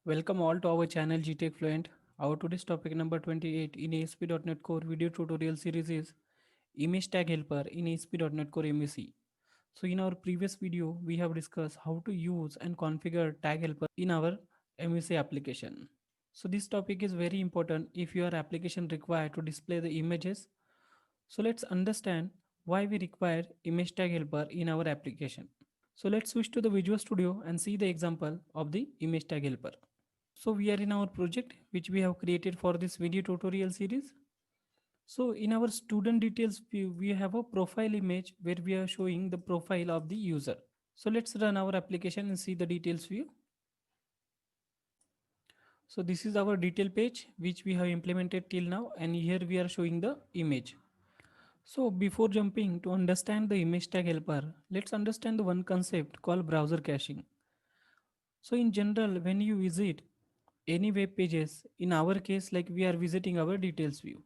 Welcome all to our channel GTech Fluent. Our today's topic number 28 in ASP.NET Core video tutorial series is Image Tag Helper in ASP.NET Core MVC. So in our previous video, we have discussed how to use and configure Tag Helper in our MVC application. So this topic is very important if your application require to display the images. So let's understand why we require Image Tag Helper in our application. So let's switch to the Visual Studio and see the example of the Image Tag Helper. So we are in our project which we have created for this video tutorial series. So in our student details view, we have a profile image where we are showing the profile of the user. So let's run our application and see the details view. So this is our detail page which we have implemented till now, and here we are showing the image. So before jumping to understand the image tag helper, let's understand the one concept called browser caching. So in general, when you visit any web pages, in our case like we are visiting our details view,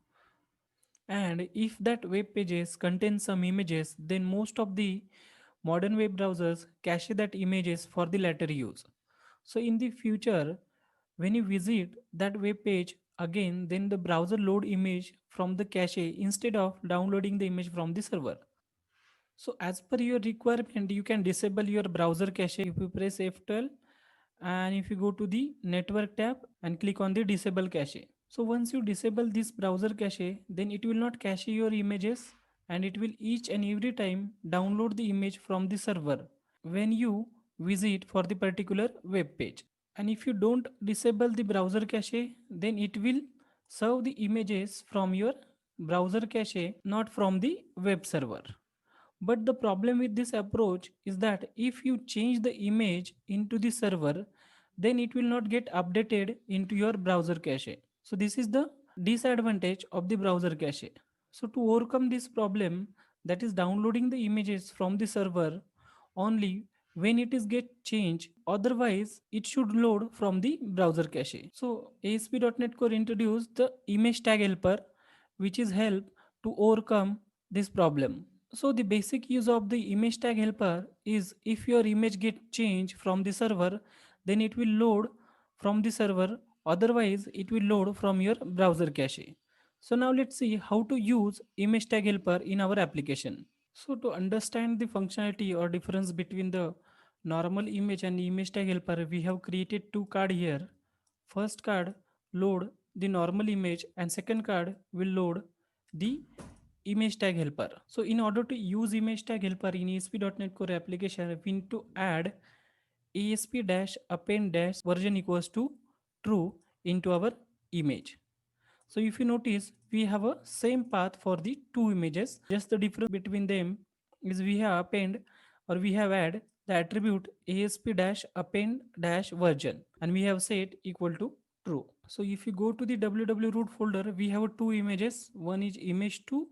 and if that web pages contain some images, then most of the modern web browsers cache that images for the later use. So in the future, when you visit that web page again, then the browser load image from the cache instead of downloading the image from the server. So as per your requirement, you can disable your browser cache if you press F12, and if you go to the network tab and click on the disable cache. So once you disable this browser cache, then it will not cache your images, and it will each and every time download the image from the server when you visit for the particular web page. And if you don't disable the browser cache, then it will serve the images from your browser cache, not from the web server. But the problem with this approach is that if you change the image into the server, then it will not get updated into your browser cache. So this is the disadvantage of the browser cache. So to overcome this problem, that is downloading the images from the server only when it is get changed, otherwise it should load from the browser cache. So ASP.NET Core introduced the image tag helper, which is help to overcome this problem. So the basic use of the image tag helper is if your image get changed from the server, then it will load from the server, otherwise it will load from your browser cache. So now let's see how to use image tag helper in our application. So to understand the functionality or difference between the normal image and image tag helper, we have created two card here. First card load the normal image, and second card will load the image tag helper. So in order to use image tag helper in ASP.NET Core application, we need to add ASP-append-version equals to true into our image. So if you notice, we have a same path for the two images. Just the difference between them is we have append, or we have add the attribute ASP-append-version, and we have set equal to true. So if you go to the www root folder, we have two images. One is image2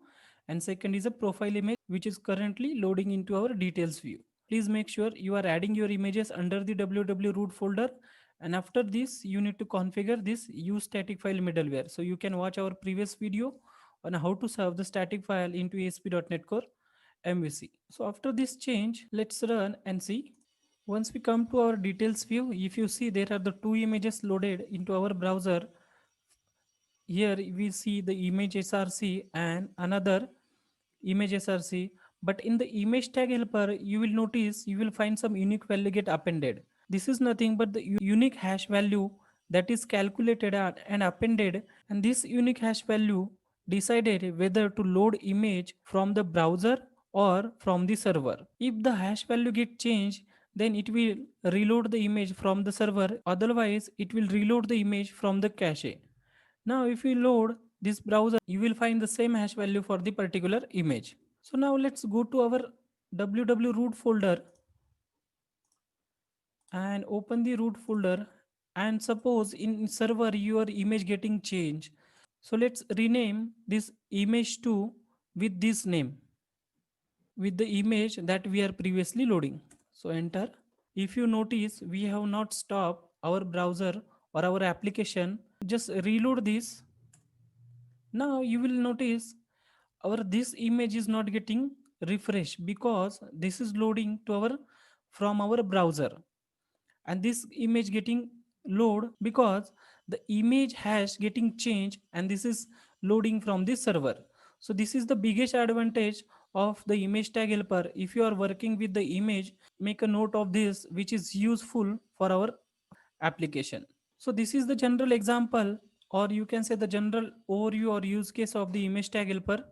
and second is a profile image which is currently loading into our details view. Please make sure you are adding your images under the www root folder, and after this you need to configure this use static file middleware. So you can watch our previous video on how to serve the static file into ASP.NET Core MVC. So after this change, let's run and see. Once we come to our details view, if you see, there are the two images loaded into our browser. Here we see the image src and another image src, but in the image tag helper you will notice you will find some unique value get appended. This is nothing but the unique hash value that is calculated and appended, and this unique hash value decided whether to load image from the browser or from the server. If the hash value get changed, then it will reload the image from the server, otherwise it will reload the image from the cache. Now if you load this browser, you will find the same hash value for the particular image. So now let's go to our www root folder and open the root folder, and suppose in server your image getting changed. So let's rename this image to with this name, with the image that we are previously loading. So enter. If you notice, we have not stopped our browser or our application. Just reload this. Now you will notice our this image is not getting refreshed because this is loading to our from our browser, and this image getting load because the image hash getting changed and this is loading from the server. So this is the biggest advantage of the image tag helper. If you are working with the image, make a note of this, which is useful for our application. So this is the general example, or you can say the general overview or use case of the image tag helper.